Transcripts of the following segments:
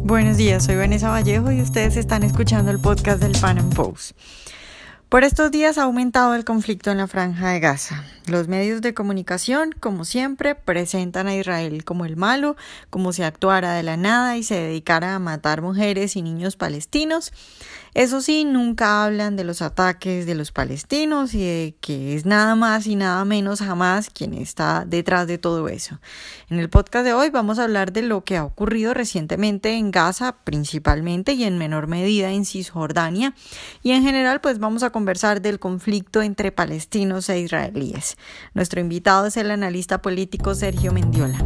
Buenos días, soy Vanessa Vallejo y ustedes están escuchando el podcast del Pan Am Post. Por estos días ha aumentado el conflicto en la Franja de Gaza. Los medios de comunicación, como siempre, presentan a Israel como el malo, como si actuara de la nada y se dedicara a matar mujeres y niños palestinos. Eso sí, nunca hablan de los ataques de los palestinos y de que es nada más y nada menos Hamás quien está detrás de todo eso. En el podcast de hoy vamos a hablar de lo que ha ocurrido recientemente en Gaza, principalmente y en menor medida en Cisjordania, y en general pues vamos a conversar del conflicto entre palestinos e israelíes. Nuestro invitado es el analista político Sergio Mendiola.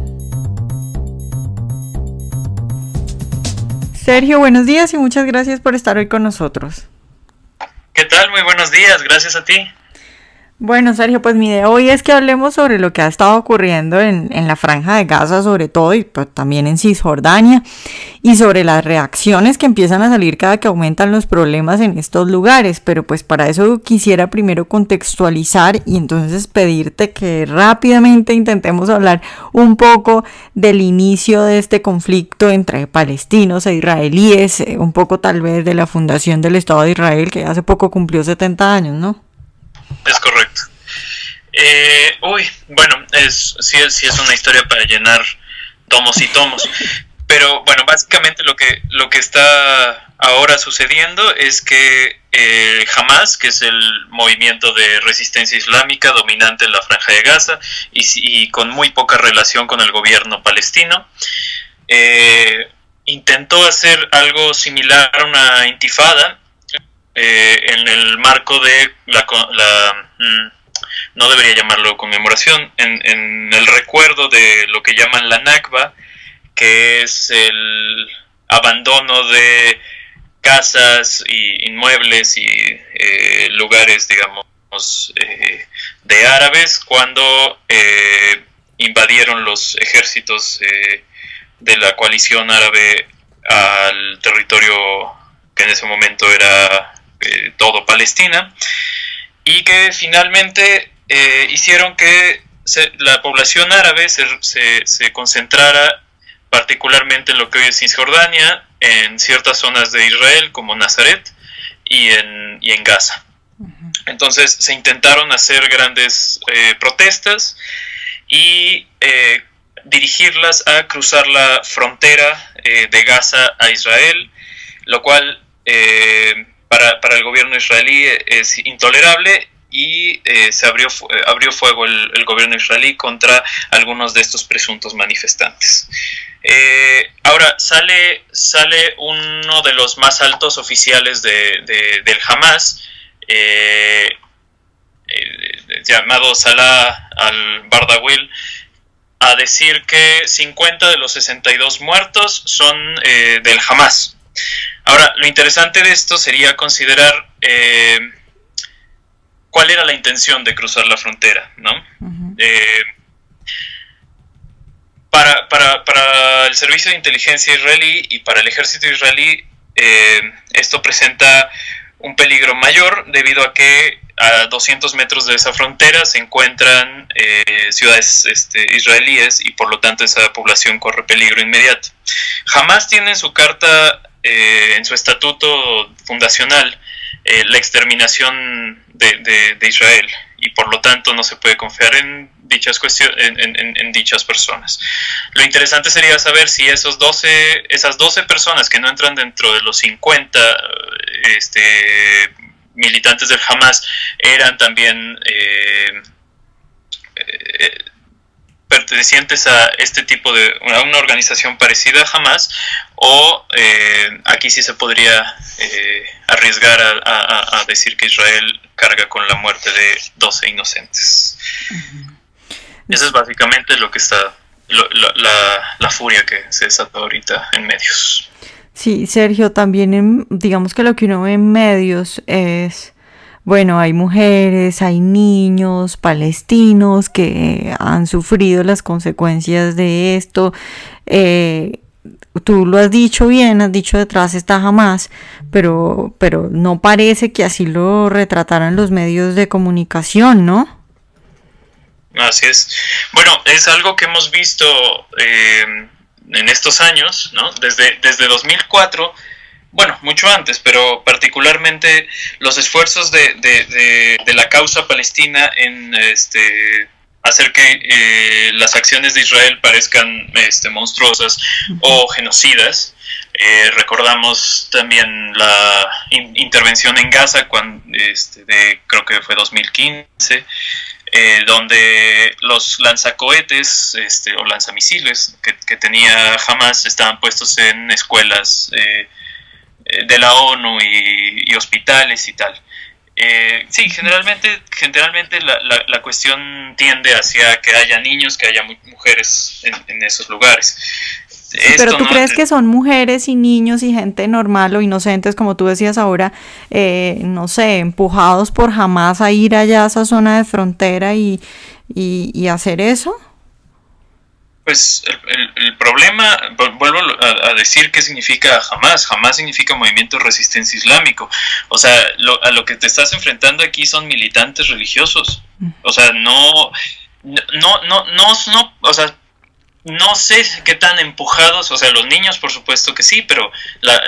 Sergio, buenos días y muchas gracias por estar hoy con nosotros. ¿Qué tal? Muy buenos días, gracias a ti. Bueno, Sergio, pues mi idea hoy es que hablemos sobre lo que ha estado ocurriendo en la Franja de Gaza, sobre todo, y pues también en Cisjordania, y sobre las reacciones que empiezan a salir cada que aumentan los problemas en estos lugares. Pero pues para eso quisiera primero contextualizar y entonces pedirte que rápidamente intentemos hablar un poco del inicio de este conflicto entre palestinos e israelíes, un poco tal vez de la fundación del Estado de Israel, que hace poco cumplió 70 años, ¿no? Es correcto. Bueno, sí es una historia para llenar tomos y tomos. Pero bueno, básicamente lo que está ahora sucediendo es que Hamás, que es el movimiento de resistencia islámica dominante en la Franja de Gaza y con muy poca relación con el gobierno palestino, intentó hacer algo similar a una intifada en el marco de no debería llamarlo conmemoración, en el recuerdo de lo que llaman la Nakba, que es el abandono de casas y inmuebles y lugares, digamos, de árabes cuando invadieron los ejércitos de la coalición árabe al territorio que en ese momento era todo Palestina, y que finalmente hicieron que la población árabe se concentrara particularmente en lo que hoy es Cisjordania, en ciertas zonas de Israel como Nazaret y en Gaza. Entonces se intentaron hacer grandes protestas y dirigirlas a cruzar la frontera de Gaza a Israel, lo cual para el gobierno israelí es intolerable, y se abrió fuego el gobierno israelí contra algunos de estos presuntos manifestantes. Ahora sale uno de los más altos oficiales del Hamás, llamado Salah al-Bardawil, a decir que 50 de los 62 muertos son del Hamás. Ahora, lo interesante de esto sería considerar cuál era la intención de cruzar la frontera, ¿no? Uh-huh. Para el servicio de inteligencia israelí y para el ejército israelí, esto presenta un peligro mayor debido a que a 200 metros de esa frontera se encuentran ciudades israelíes y por lo tanto esa población corre peligro inmediato. Hamás tiene en su carta, en su estatuto fundacional, la exterminación de Israel, y por lo tanto no se puede confiar en dichas personas. Lo interesante sería saber si esas 12 personas que no entran dentro de los 50 militantes del Hamás eran también pertenecientes a este tipo a una organización parecida a Hamás, o aquí sí se podría arriesgar a decir que Israel carga con la muerte de 12 inocentes. Uh-huh. Eso es básicamente lo que está la furia que se desata ahorita en medios. Sí, Sergio, también digamos que lo que uno ve en medios es, bueno, hay mujeres, hay niños palestinos que han sufrido las consecuencias de esto. Tú lo has dicho bien, has dicho detrás está Hamás, pero no parece que así lo retrataran los medios de comunicación, ¿no? Así es. Bueno, es algo que hemos visto en estos años, ¿no? Desde 2004, bueno, mucho antes, pero particularmente los esfuerzos de la causa palestina en hacer que las acciones de Israel parezcan monstruosas o genocidas. Recordamos también la intervención en Gaza, creo que fue 2015, donde los lanzacohetes o lanzamisiles que tenía Hamas estaban puestos en escuelas de la ONU y hospitales y tal. Sí, generalmente la cuestión tiende hacia que haya niños, que haya mujeres en esos lugares. Pero tú crees que son mujeres y niños y gente normal o inocentes, como tú decías ahora, no sé, empujados por Hamas a ir allá a esa zona de frontera y hacer eso? Pues el problema, vuelvo a decir qué significa Hamas. Hamas significa Movimiento de Resistencia Islámico. O sea, a lo que te estás enfrentando aquí son militantes religiosos. O sea, o sea, no sé qué tan empujados, o sea, los niños por supuesto que sí, pero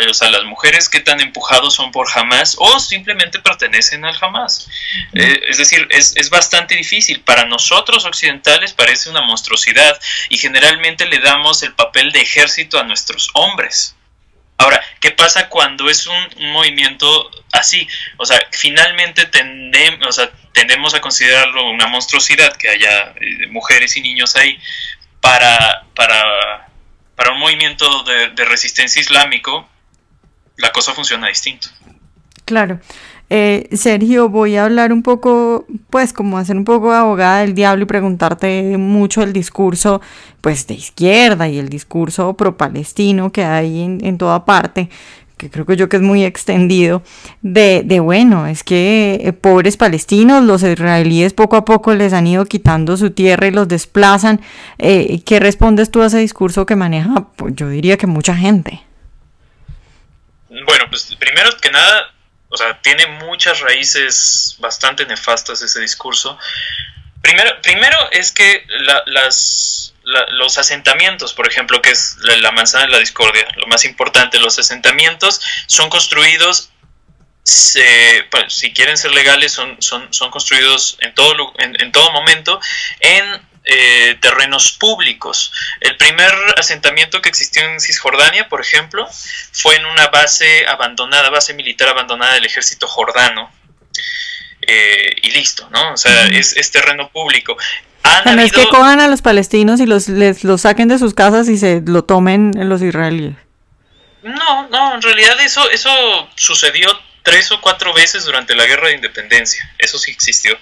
o sea, las mujeres qué tan empujados son por Hamas o simplemente pertenecen al Hamas. Es decir, es bastante difícil. Para nosotros occidentales parece una monstruosidad y generalmente le damos el papel de ejército a nuestros hombres. Ahora, ¿qué pasa cuando es un movimiento así? O sea, finalmente tendemos a considerarlo una monstruosidad, que haya mujeres y niños ahí. Para un movimiento de resistencia islámico, la cosa funciona distinto. Claro. Sergio, voy a hablar un poco, pues como hacer un poco de abogada del diablo y preguntarte mucho el discurso, pues de izquierda y el discurso pro-palestino que hay en toda parte, que creo que es muy extendido, bueno, es que pobres palestinos, los israelíes poco a poco les han ido quitando su tierra y los desplazan. ¿Qué respondes tú a ese discurso que maneja, pues, yo diría que mucha gente? Bueno, pues primero que nada, o sea, tiene muchas raíces bastante nefastas ese discurso. Primero es que los asentamientos, por ejemplo, que es la manzana de la discordia, lo más importante, los asentamientos son construidos, si quieren ser legales, son construidos en todo momento en terrenos públicos. El primer asentamiento que existió en Cisjordania, por ejemplo, fue en una base militar abandonada del ejército jordano. Y listo, ¿no? O sea, es terreno público. No es que cojan a los palestinos y los saquen de sus casas y se lo tomen los israelíes. No, en realidad eso sucedió 3 o 4 veces durante la Guerra de Independencia. Eso sí existió.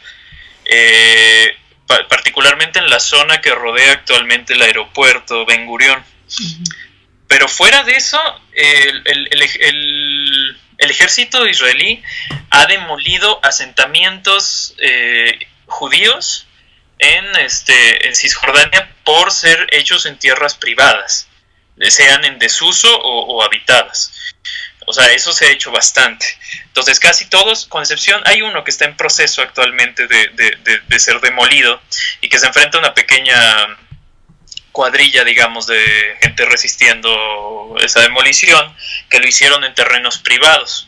Particularmente en la zona que rodea actualmente el aeropuerto Ben Gurión. Pero fuera de eso, el ejército israelí ha demolido asentamientos judíos en Cisjordania por ser hechos en tierras privadas, sean en desuso o habitadas. O sea, eso se ha hecho bastante. Entonces, casi todos, con excepción, hay uno que está en proceso actualmente de ser demolido y que se enfrenta a una pequeña cuadrilla, digamos, de gente resistiendo esa demolición, que lo hicieron en terrenos privados.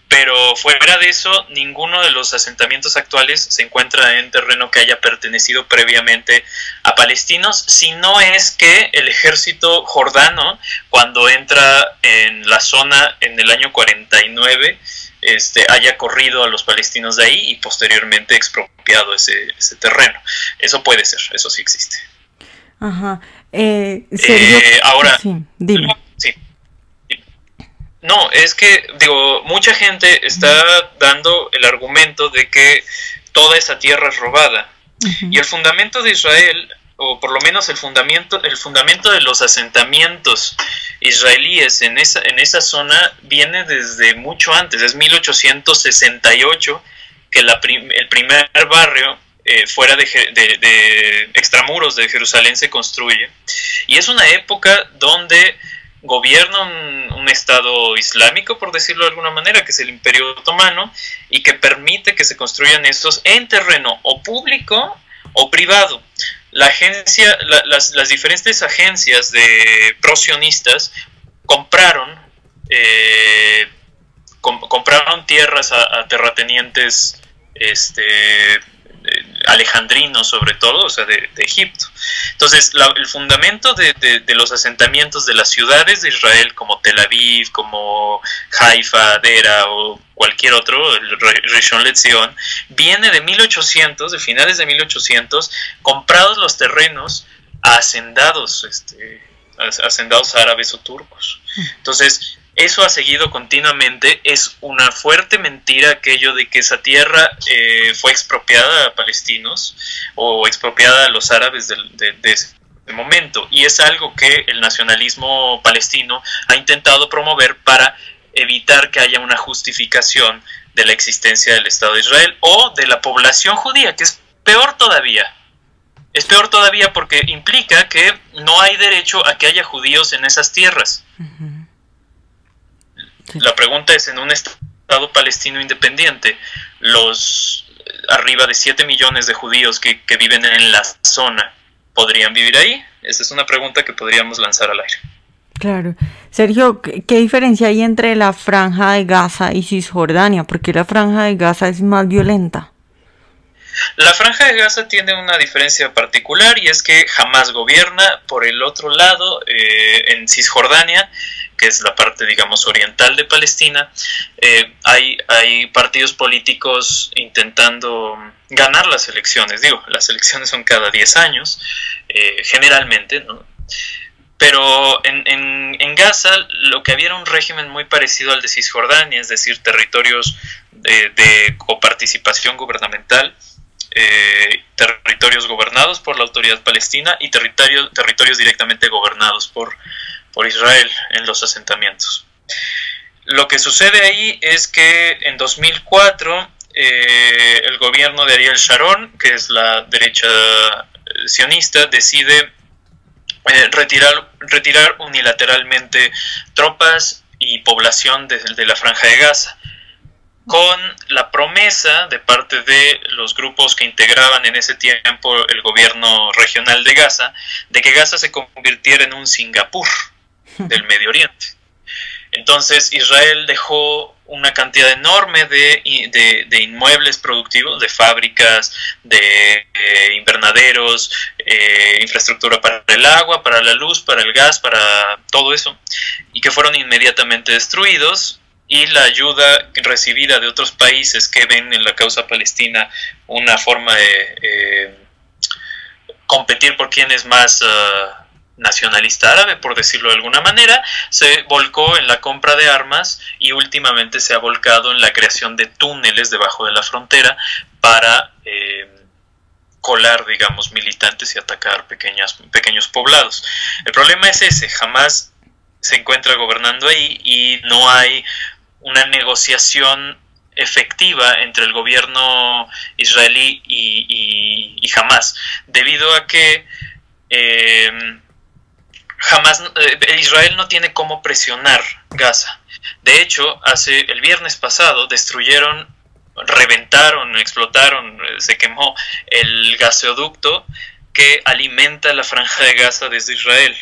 Pero fuera de eso, ninguno de los asentamientos actuales se encuentra en terreno que haya pertenecido previamente a palestinos, si no es que el ejército jordano, cuando entra en la zona en el año 49, haya corrido a los palestinos de ahí y posteriormente expropiado ese terreno. Eso puede ser, eso sí existe. Ajá. Ahora, sí, dime. Sí. No, es que, mucha gente está dando el argumento de que toda esa tierra es robada. Y el fundamento de Israel, o por lo menos el fundamento de los asentamientos israelíes en esa zona viene desde mucho antes, es 1868 que el primer barrio fuera de extramuros de Jerusalén se construye. Y es una época donde gobierna un estado islámico, por decirlo de alguna manera, que es el Imperio Otomano, y que permite que se construyan estos en terreno o público o privado. las diferentes agencias de prosionistas compraron compraron tierras a terratenientes alejandrinos, sobre todo, o sea, de Egipto. Entonces, el fundamento de los asentamientos de las ciudades de Israel, como Tel Aviv, como Haifa, Dera o cualquier otro, el Rishon LeZion, viene de 1800, de finales de 1800, comprados los terrenos a hacendados árabes o turcos. Entonces, eso ha seguido continuamente. Es una fuerte mentira aquello de que esa tierra fue expropiada a palestinos o expropiada a los árabes de ese momento, y es algo que el nacionalismo palestino ha intentado promover para evitar que haya una justificación de la existencia del Estado de Israel o de la población judía, que es peor todavía. Es peor todavía porque implica que no hay derecho a que haya judíos en esas tierras. Sí. La pregunta es, en un Estado palestino independiente, los arriba de 7 millones de judíos que viven en la zona, ¿podrían vivir ahí? Esa es una pregunta que podríamos lanzar al aire. Claro. Sergio, ¿qué diferencia hay entre la Franja de Gaza y Cisjordania? ¿Por qué la Franja de Gaza es más violenta? La Franja de Gaza tiene una diferencia particular, y es que Hamás gobierna. Por el otro lado, en Cisjordania, que es la parte, digamos, oriental de Palestina, hay partidos políticos intentando ganar las elecciones. Digo, las elecciones son cada 10 años, generalmente, ¿no? Pero en Gaza lo que había era un régimen muy parecido al de Cisjordania, es decir, territorios de coparticipación gubernamental, territorios gobernados por la autoridad palestina y territorios directamente gobernados por Israel en los asentamientos. Lo que sucede ahí es que en 2004 el gobierno de Ariel Sharon, que es la derecha sionista, decide retirar unilateralmente tropas y población de la Franja de Gaza, con la promesa de parte de los grupos que integraban en ese tiempo el gobierno regional de Gaza, de que Gaza se convirtiera en un Singapur del Medio Oriente. Entonces Israel dejó una cantidad enorme de inmuebles productivos, de fábricas, de invernaderos, infraestructura para el agua, para la luz, para el gas, para todo eso, y que fueron inmediatamente destruidos. Y la ayuda recibida de otros países que ven en la causa palestina una forma de competir por quién es más nacionalista árabe, por decirlo de alguna manera, se volcó en la compra de armas, y últimamente se ha volcado en la creación de túneles debajo de la frontera para colar, digamos, militantes y atacar pequeños poblados. El problema es ese: Hamás se encuentra gobernando ahí y no hay una negociación efectiva entre el gobierno israelí y Hamás, debido a que Israel no tiene cómo presionar Gaza. De hecho, el viernes pasado reventaron, explotaron, se quemó el gasoducto que alimenta la Franja de Gaza desde Israel.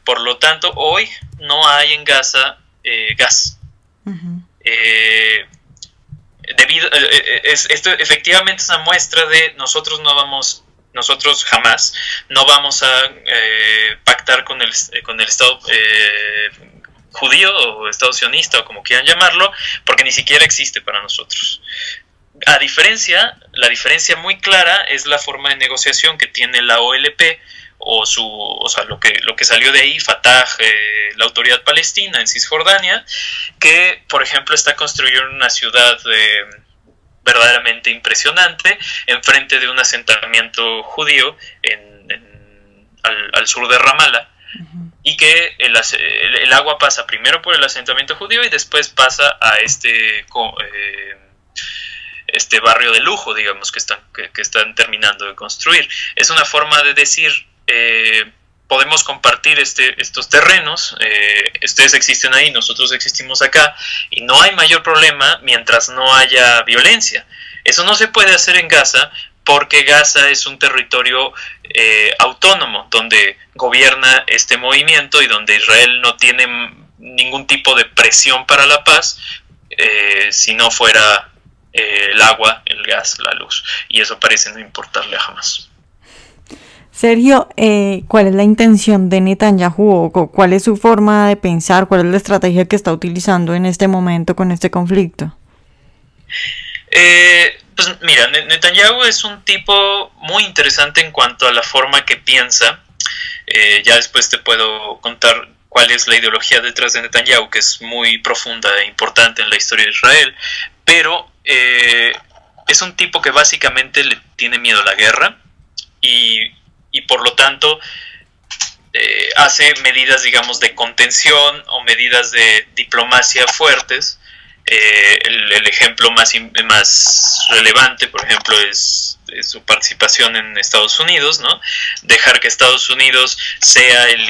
Por lo tanto, hoy no hay en Gaza gas. Esto efectivamente es una muestra de nosotros jamás no vamos a pactar con el Estado judío o Estado sionista, o como quieran llamarlo, porque ni siquiera existe para nosotros. La diferencia muy clara es la forma de negociación que tiene la OLP, lo que salió de ahí, Fatah, la autoridad palestina en Cisjordania, que por ejemplo está construyendo una ciudad verdaderamente impresionante enfrente de un asentamiento judío al sur de Ramallah, y que el agua pasa primero por el asentamiento judío y después pasa a este barrio de lujo, digamos, que están terminando de construir. Es una forma de decir, podemos compartir estos terrenos, ustedes existen ahí, nosotros existimos acá, y no hay mayor problema mientras no haya violencia. Eso no se puede hacer en Gaza porque Gaza es un territorio autónomo, donde gobierna este movimiento y donde Israel no tiene ningún tipo de presión para la paz, si no fuera el agua, el gas, la luz, y eso parece no importarle a Hamás. Sergio, ¿cuál es la intención de Netanyahu? ¿Cuál es su forma de pensar? ¿Cuál es la estrategia que está utilizando en este momento con este conflicto? Pues mira, Netanyahu es un tipo muy interesante en cuanto a la forma que piensa. Ya después te puedo contar cuál es la ideología detrás de Netanyahu, que es muy profunda e importante en la historia de Israel, pero es un tipo que básicamente le tiene miedo a la guerra y por lo tanto hace medidas, digamos, de contención o medidas de diplomacia fuertes. El ejemplo más relevante, por ejemplo, es su participación en Estados Unidos, ¿no? Dejar que Estados Unidos sea el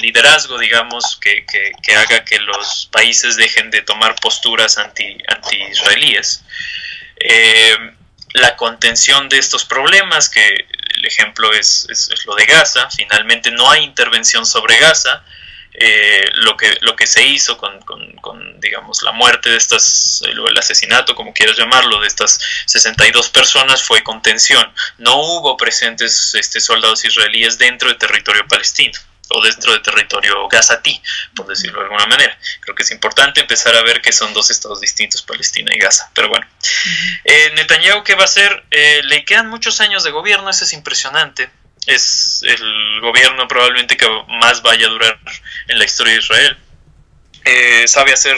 liderazgo, digamos, que haga que los países dejen de tomar posturas anti-israelíes. La contención de estos problemas, que el ejemplo es lo de Gaza. Finalmente no hay intervención sobre Gaza. Lo que se hizo con digamos, la muerte de el asesinato, como quieras llamarlo, de estas 62 personas fue contención. No hubo presentes soldados israelíes dentro del territorio palestino o dentro del territorio gazatí, por decirlo de alguna manera. Creo que es importante empezar a ver que son dos estados distintos, Palestina y Gaza. Pero bueno, Netanyahu, ¿qué va a hacer? Le quedan muchos años de gobierno, eso es impresionante. Es el gobierno probablemente que más vaya a durar en la historia de Israel. Sabe hacer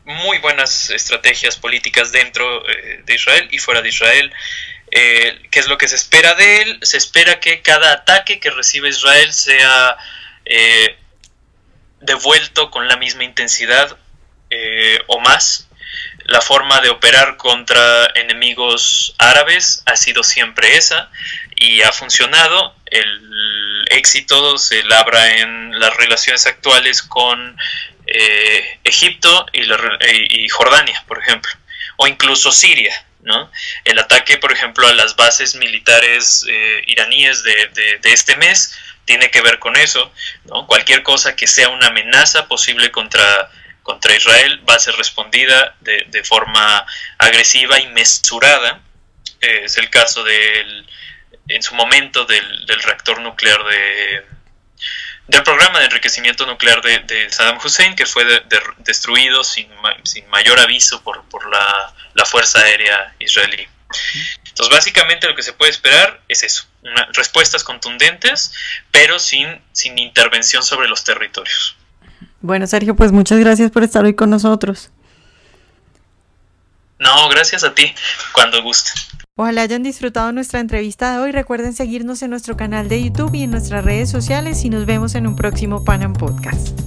muy buenas estrategias políticas dentro de Israel y fuera de Israel. ¿Qué es lo que se espera de él? Se espera que cada ataque que recibe Israel sea devuelto con la misma intensidad o más. La forma de operar contra enemigos árabes ha sido siempre esa y ha funcionado. El éxito se labra en las relaciones actuales con Egipto y Jordania, por ejemplo, o incluso Siria, ¿no? El ataque, por ejemplo, a las bases militares iraníes de este mes tiene que ver con eso, ¿no? Cualquier cosa que sea una amenaza posible contra Israel va a ser respondida de forma agresiva y mesurada. Es el caso en su momento del reactor nuclear del programa de enriquecimiento nuclear de Saddam Hussein, que fue destruido sin mayor aviso por la Fuerza Aérea israelí. Entonces, básicamente lo que se puede esperar es eso, respuestas contundentes, pero sin intervención sobre los territorios. Bueno, Sergio, pues muchas gracias por estar hoy con nosotros. No, gracias a ti, cuando guste. Ojalá hayan disfrutado nuestra entrevista de hoy. Recuerden seguirnos en nuestro canal de YouTube y en nuestras redes sociales y nos vemos en un próximo Pan Am Podcast.